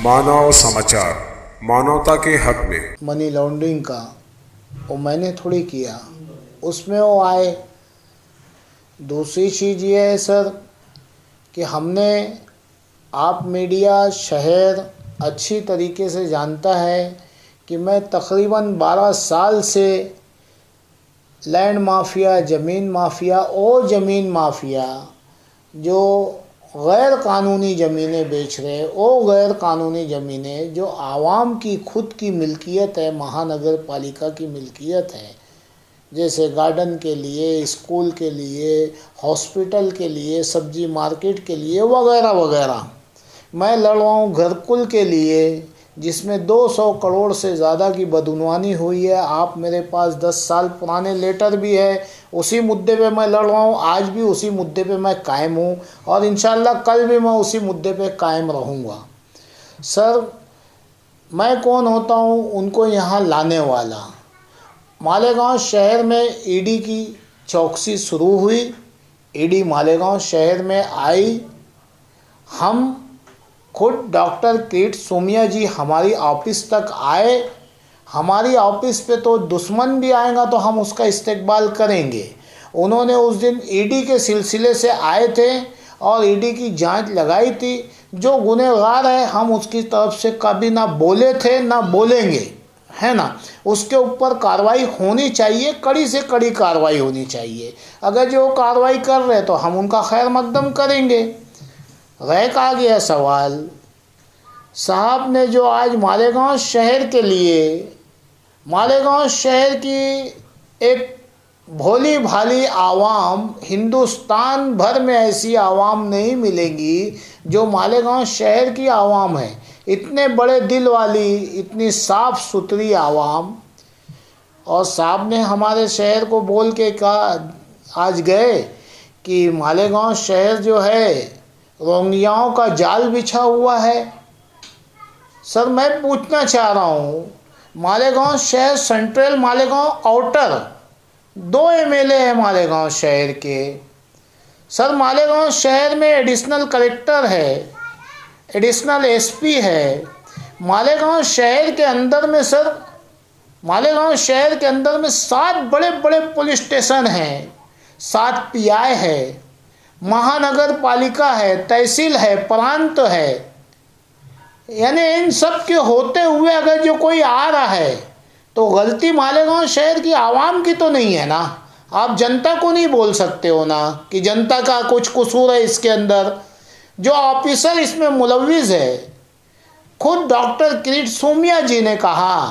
मानव समाचार, मानवता के हक में मनी लॉन्ड्रिंग का वो मैंने थोड़ी किया, उसमें वो आए। दूसरी चीज़ ये है सर कि हमने, आप मीडिया शहर अच्छी तरीके से जानता है कि मैं तकरीबन 12 साल से लैंड माफिया, ज़मीन माफिया और ज़मीन माफिया जो गैर कानूनी ज़मीनें बेच रहे हैं, वो गैर कानूनी ज़मीनें जो आवाम की खुद की मिल्कियत है, महानगर पालिका की मिल्कियत है, जैसे गार्डन के लिए, स्कूल के लिए, हॉस्पिटल के लिए, सब्जी मार्केट के लिए वगैरह वगैरह। मैं लड़ रहा हूँ घरकुल के लिए, जिसमें 200 करोड़ से ज़्यादा की बदउनवानी हुई है। आप मेरे पास 10 साल पुराने लेटर भी है, उसी मुद्दे पे मैं लड़ रहा हूँ। आज भी उसी मुद्दे पे मैं कायम हूँ और इंशाल्लाह कल भी मैं उसी मुद्दे पे कायम रहूँगा। सर, मैं कौन होता हूँ उनको यहाँ लाने वाला? मालेगांव शहर में ईडी की चौकसी शुरू हुई। ईडी मालेगांव शहर में आई। हम खुद डॉक्टर किरीट सोमैया जी हमारी ऑफिस तक आए। हमारी ऑफिस पे तो दुश्मन भी आएगा तो हम उसका इस्तकबाल करेंगे। उन्होंने उस दिन ईडी के सिलसिले से आए थे और ईडी की जांच लगाई थी। जो गुनहगार है हम उसकी तरफ से कभी ना बोले थे ना बोलेंगे, है ना। उसके ऊपर कार्रवाई होनी चाहिए, कड़ी से कड़ी कार्रवाई होनी चाहिए। अगर जो कार्रवाई कर रहे तो हम उनका खैर मकदम करेंगे। रह का गया सवाल, साहब ने जो आज मालेगांव शहर के लिए, मालेगांव शहर की एक भोली भाली आवाम, हिंदुस्तान भर में ऐसी आवाम नहीं मिलेगी जो मालेगांव शहर की आवाम है। इतने बड़े दिल वाली, इतनी साफ़ सुथरी आवाम। और साहब ने हमारे शहर को बोल के कहा आज गए कि मालेगांव शहर जो है रोहिंग्याओं का जाल बिछा हुआ है। सर, मैं पूछना चाह रहा हूँ, मालेगांव शहर सेंट्रल, मालेगांव आउटर, 2 एमएलए हैं मालेगांव शहर के। सर, मालेगांव शहर में एडिशनल कलेक्टर है, एडिशनल एसपी है। मालेगांव शहर के अंदर में सर, मालेगांव शहर के अंदर में 7 बड़े बड़े पुलिस स्टेशन हैं, 7 पीआई है, महानगर पालिका है, तहसील है, प्रांत है। यानी इन सब के होते हुए अगर जो कोई आ रहा है तो गलती मालेगांव शहर की आवाम की तो नहीं है ना। आप जनता को नहीं बोल सकते हो ना कि जनता का कुछ कसूर है इसके अंदर। जो ऑफिसर इसमें मुलविस है, खुद डॉक्टर किरीट सोमैया जी ने कहा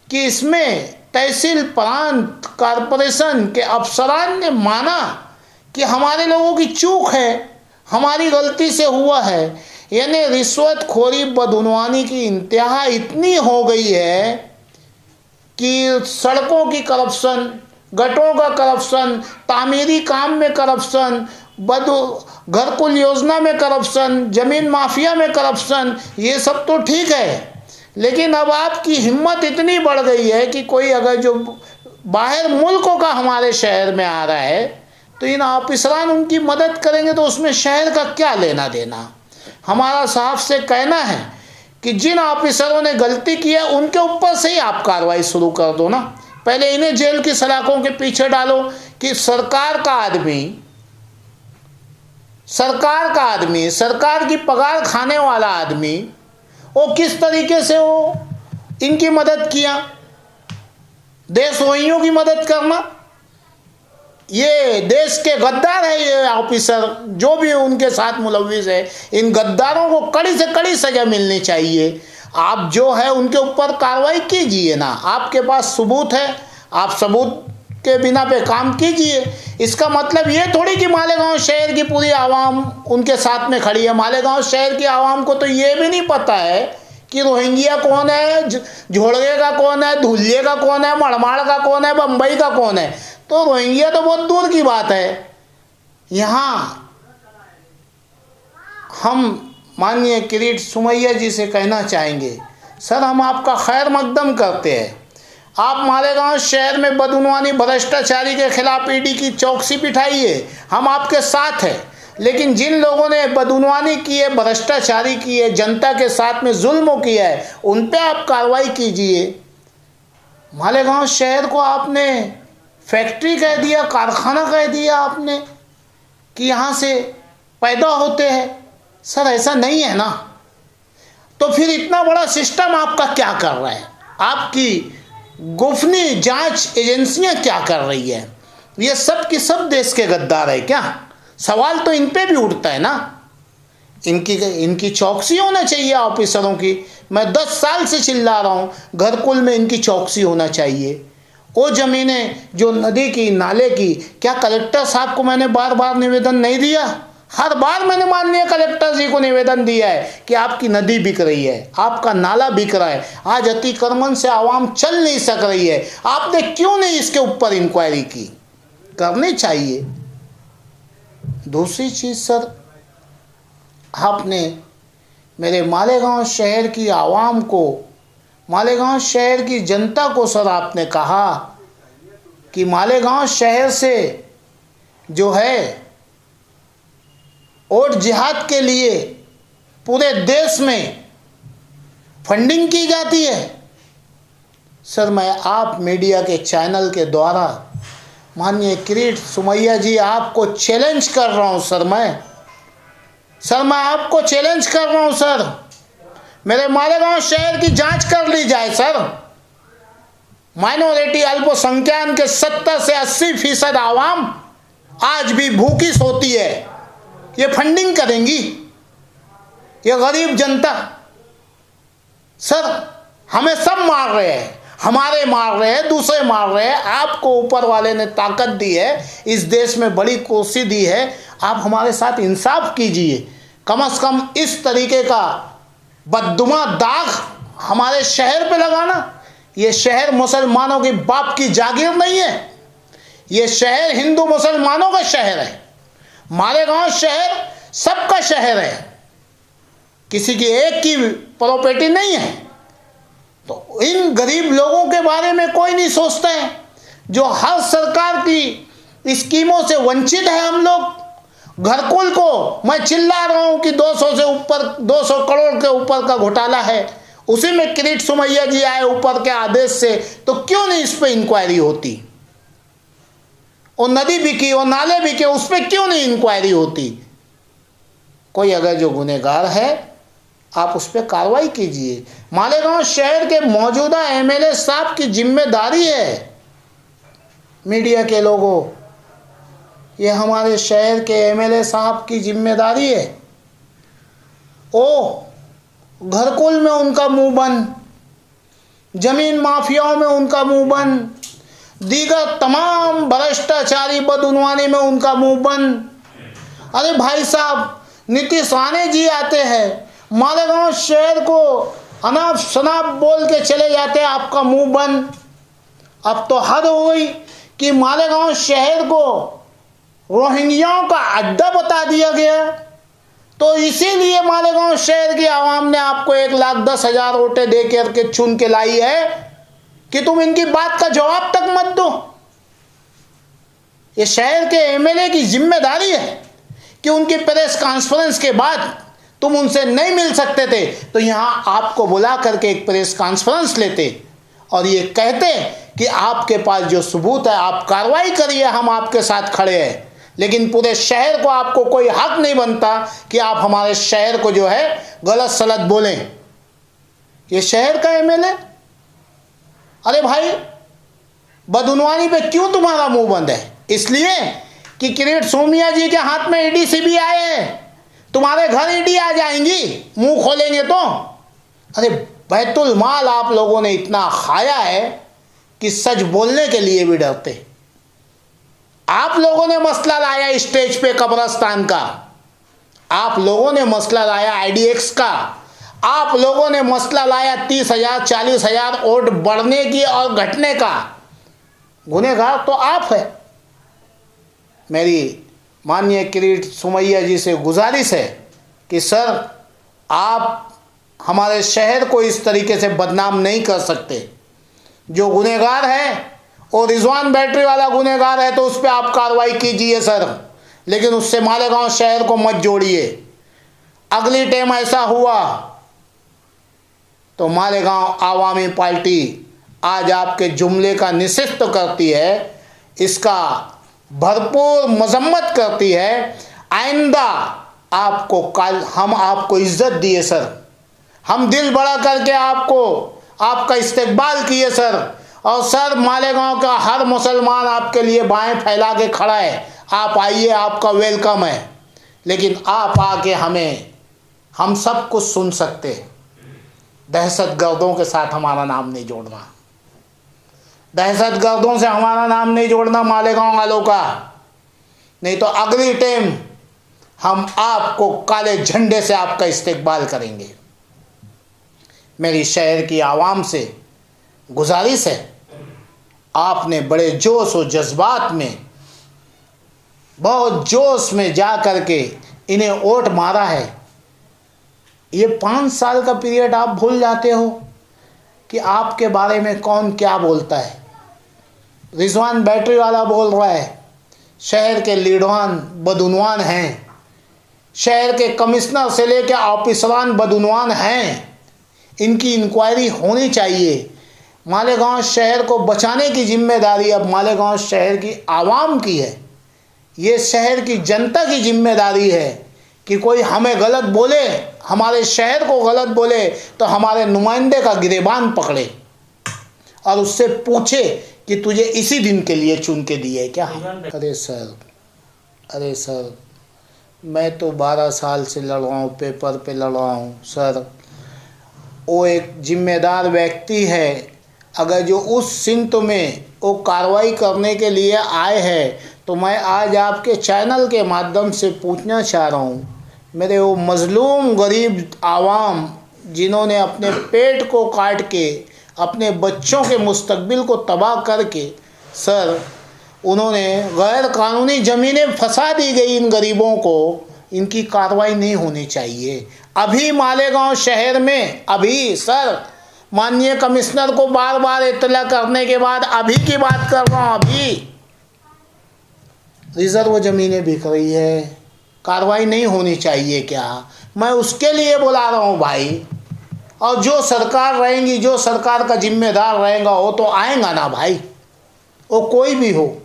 कि इसमें तहसील, प्रांत, कारपोरेशन के अफसरान ने माना कि हमारे लोगों की चूक है, हमारी गलती से हुआ है। यानी रिश्वतखोरी, बदउनवानी की इंतहा इतनी हो गई है कि सड़कों की करप्शन, गटरों का करप्शन, तामीरी काम में करप्शन, घरकुल योजना में करप्शन, ज़मीन माफिया में करप्शन, ये सब तो ठीक है। लेकिन अब आपकी हिम्मत इतनी बढ़ गई है कि कोई अगर जो बाहर मुल्कों का हमारे शहर में आ रहा है तो इन ऑफिसरान उनकी मदद करेंगे तो उसमें शहर का क्या लेना देना। हमारा साहब से कहना है कि जिन ऑफिसरों ने गलती की है उनके ऊपर से ही आप कार्रवाई शुरू कर दो ना। पहले इन्हें जेल की सलाखों के पीछे डालो कि सरकार का आदमी, सरकार की पगार खाने वाला आदमी, वो किस तरीके से वो इनकी मदद किया। देशद्रोहियों की मदद करना, ये देश के गद्दार है ये ऑफिसर, जो भी उनके साथ मुलविस है। इन गद्दारों को कड़ी से कड़ी सजा मिलनी चाहिए। आप जो है उनके ऊपर कार्रवाई कीजिए ना। आपके पास सबूत है, आप सबूत के बिना पे काम कीजिए। इसका मतलब ये थोड़ी कि मालेगांव शहर की पूरी आवाम उनके साथ में खड़ी है। मालेगांव शहर की आवाम को तो ये भी नहीं पता है कि रोहिंग्या कौन है, झोड़गे का कौन है, धुलिये का कौन है, मड़माड़ का कौन है, बम्बई का कौन है। तो रोहिंग्या तो बहुत दूर की बात है। यहाँ हम माननीय किरीट सोमैया जी से कहना चाहेंगे, सर हम आपका खैर मकदम करते हैं। आप मालेगांव शहर में बदउनवानी, भ्रष्टाचारी के खिलाफ ईडी की चौकसी बिठाइए, हम आपके साथ हैं। लेकिन जिन लोगों ने बदउनवानी की है, भ्रष्टाचारी की है, जनता के साथ में जुल्म किया है, उन पे आप कार्रवाई कीजिए। मालेगांव शहर को आपने फैक्ट्री कह दिया, कारखाना कह दिया आपने कि यहाँ से पैदा होते हैं। सर ऐसा नहीं है ना। तो फिर इतना बड़ा सिस्टम आपका क्या कर रहा है? आपकी गोपनीय जांच एजेंसियां क्या कर रही है? ये सब की सब देश के गद्दार है क्या? सवाल तो इन पे भी उठता है ना। इनकी चौकसी होना चाहिए ऑफिसरों की। मैं 10 साल से चिल्ला रहा हूँ, घरकुल में इनकी चौकसी होना चाहिए। वो ज़मीनें जो नदी की, नाले की, क्या कलेक्टर साहब को मैंने बार बार निवेदन नहीं दिया? हर बार मैंने माननीय कलेक्टर जी को निवेदन दिया है कि आपकी नदी बिक रही है, आपका नाला बिक रहा है, आज अतिक्रमण से आवाम चल नहीं सक रही है। आपने क्यों नहीं इसके ऊपर इंक्वायरी की? करनी चाहिए। दूसरी चीज़ सर, आपने मेरे मालेगांव शहर की आवाम को, मालेगांव शहर की जनता को सर आपने कहा कि मालेगांव शहर से जो है वोट जिहाद के लिए पूरे देश में फंडिंग की जाती है। सर मैं आप मीडिया के चैनल के द्वारा माननीय किरीट सोमैया जी आपको चैलेंज कर रहा हूं। सर मैं आपको चैलेंज कर रहा हूं सर, मेरे मालेगांव शहर की जांच कर ली जाए सर। माइनॉरिटी अल्पसंख्यक के 70 से 80% आवाम आज भी भूखी सोती है। ये फंडिंग करेंगी ये गरीब जनता? सर हमें सब मार रहे हैं, हमारे मार रहे हैं, दूसरे मार रहे हैं। आपको ऊपर वाले ने ताकत दी है, इस देश में बड़ी कुर्सी दी है, आप हमारे साथ इंसाफ कीजिए। कम से कम इस तरीके का बददुमा दाग हमारे शहर पे लगाना। ये शहर मुसलमानों की बाप की जागीर नहीं है, ये शहर हिंदू मुसलमानों का शहर है। मालेगांव शहर सबका शहर है, किसी की एक की प्रॉपर्टी नहीं है। तो इन गरीब लोगों के बारे में कोई नहीं सोचता है, जो हर सरकार की स्कीमों से वंचित है। हम लोग घरकुल को मैं चिल्ला रहा हूं कि 200 से ऊपर, 200 करोड़ के ऊपर का घोटाला है, उसी में किरीट सोमैया जी आए ऊपर के आदेश से, तो क्यों नहीं इस पर इंक्वायरी होती? वो नदी बिकी, वो नाले बिके, उस पर क्यों नहीं इंक्वायरी होती? कोई अगर जो गुनहगार है आप उस पर कार्रवाई कीजिए। मालेगांव शहर के मौजूदा एमएलए साहब की जिम्मेदारी है। मीडिया के लोगों, ये हमारे शहर के एमएलए साहब की जिम्मेदारी है। ओ घरकुल में उनका मुंह बंद, जमीन माफियाओं में उनका मुंह बंद, दीगर तमाम भ्रष्टाचारी बदउनवानी में उनका मुंह बंद। अरे भाई साहब, नीतीश राणे जी आते हैं, मालेगांव शहर को अनाप शनाप बोल के चले जाते हैं, आपका मुंह बंद। अब तो हद हो गई कि मालेगांव शहर को रोहिंग्याओं का अड्डा बता दिया गया। तो इसीलिए मालेगांव शहर की आवाम ने आपको 1,10,000 वोटें दे करके चुन के लाई है कि तुम इनकी बात का जवाब तक मत दो। ये शहर के एमएलए की जिम्मेदारी है कि उनकी प्रेस कॉन्फ्रेंस के बाद तुम उनसे नहीं मिल सकते थे तो यहाँ आपको बुला करके एक प्रेस कॉन्फ्रेंस लेते और ये कहते कि आपके पास जो सबूत है आप कार्रवाई करिए, हम आपके साथ खड़े हैं। लेकिन पूरे शहर को आपको कोई हक नहीं बनता कि आप हमारे शहर को जो है गलत सलत बोलें। ये शहर का एमएलए, अरे भाई बदउनवानी पे क्यों तुम्हारा मुंह बंद है? इसलिए कि किरीट सोमैया जी के हाथ में ईडी सीबीआई है, तुम्हारे घर ईडी आ जाएंगी मुंह खोलेंगे तो। अरे बैतुल माल आप लोगों ने इतना खाया है कि सच बोलने के लिए भी डरते। आप लोगों ने मसला लाया स्टेज पे कब्रिस्तान का, आप लोगों ने मसला लाया आईडीएक्स का, आप लोगों ने मसला लाया 30,000 40,000 वोट बढ़ने की और घटने का। गुनहगार तो आप है। मेरी माननीय किरीट सोमैया जी से गुजारिश है कि सर आप हमारे शहर को इस तरीके से बदनाम नहीं कर सकते। जो गुनहगार है और रिजवान बैटरी वाला गुनहगार है तो उस पर आप कार्रवाई कीजिए सर, लेकिन उससे मालेगांव शहर को मत जोड़िए। अगली टाइम ऐसा हुआ तो मालेगांव आवामी पार्टी आज आपके जुमले का निषेध तो करती है, इसका भरपूर मजम्मत करती है। आइंदा आपको हम आपको इज्जत दिए सर, हम दिल बड़ा करके आपका इस्तकबाल किए सर। और सर मालेगांव का हर मुसलमान आपके लिए बाहें फैला के खड़ा है, आप आइए, आपका वेलकम है। लेकिन आप आके हम सब कुछ सुन सकते हैं। दहशतगर्दों के साथ हमारा नाम नहीं जोड़ना, दहशतगर्दों से हमारा नाम नहीं जोड़ना मालेगांव वालों का, नहीं तो अगली टाइम हम आपको काले झंडे से आपका इस्तकबाल करेंगे। मेरी शहर की आवाम से गुजारिश है, आपने बड़े जोश और जज्बात में, बहुत जोश में जा करके इन्हें वोट मारा है। ये 5 साल का पीरियड आप भूल जाते हो कि आपके बारे में कौन क्या बोलता है। रिजवान बैटरी वाला बोल रहा है शहर के लीडवान बदउनवान हैं, शहर के कमिश्नर से लेकर ऑफिसरान बदउनवान हैं, इनकी इंक्वायरी होनी चाहिए। मालेगांव शहर को बचाने की जिम्मेदारी अब मालेगांव शहर की आवाम की है। ये शहर की जनता की जिम्मेदारी है कि कोई हमें गलत बोले, हमारे शहर को गलत बोले तो हमारे नुमाइंदे का गिरेबान पकड़े और उससे पूछे कि तुझे इसी दिन के लिए चुन के दिए क्या। अरे सर मैं तो 12 साल से लड़ रहा हूँ, पेपर पे लड़ रहा हूँ सर। वो एक जिम्मेदार व्यक्ति है, अगर जो उस सिमत में वो कार्रवाई करने के लिए आए हैं तो मैं आज आपके चैनल के माध्यम से पूछना चाह रहा हूँ, मेरे वो मजलूम गरीब आवाम जिन्होंने अपने पेट को काट के अपने बच्चों के मुस्तकबिल को तबाह करके सर उन्होंने गैर कानूनी ज़मीनें फंसा दी गई इन गरीबों को, इनकी कार्रवाई नहीं होनी चाहिए। अभी मालेगांव शहर में अभी सर माननीय कमिश्नर को बार बार इत्तला करने के बाद अभी की बात कर रहा हूँ, अभी रिजर्व ज़मीनें बिक रही है, कार्रवाई नहीं होनी चाहिए क्या? मैं उसके लिए बुला रहा हूँ भाई। और जो सरकार रहेंगी, जो सरकार का जिम्मेदार रहेगा वो तो आएगा ना भाई, वो कोई भी हो।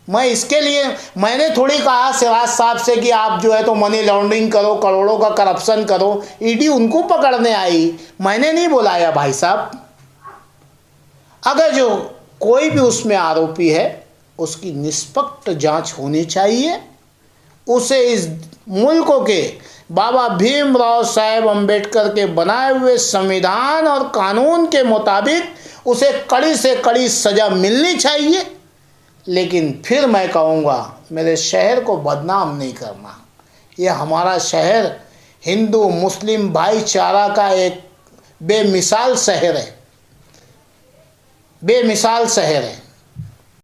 मैं इसके लिए मैंने थोड़ी कहा सिराज साहब से कि आप जो है तो मनी लॉन्ड्रिंग करो, करोड़ों का करप्शन करो, ईडी उनको पकड़ने आई, मैंने नहीं बुलाया भाई साहब। अगर जो कोई भी उसमें आरोपी है उसकी निष्पक्ष जांच होनी चाहिए, उसे इस मुल्क के बाबा भीमराव साहेब अम्बेडकर के बनाए हुए संविधान और कानून के मुताबिक उसे कड़ी से कड़ी सज़ा मिलनी चाहिए। लेकिन फिर मैं कहूँगा मेरे शहर को बदनाम नहीं करना। ये हमारा शहर हिंदू मुस्लिम भाईचारा का एक बेमिसाल शहर है, बेमिसाल शहर है।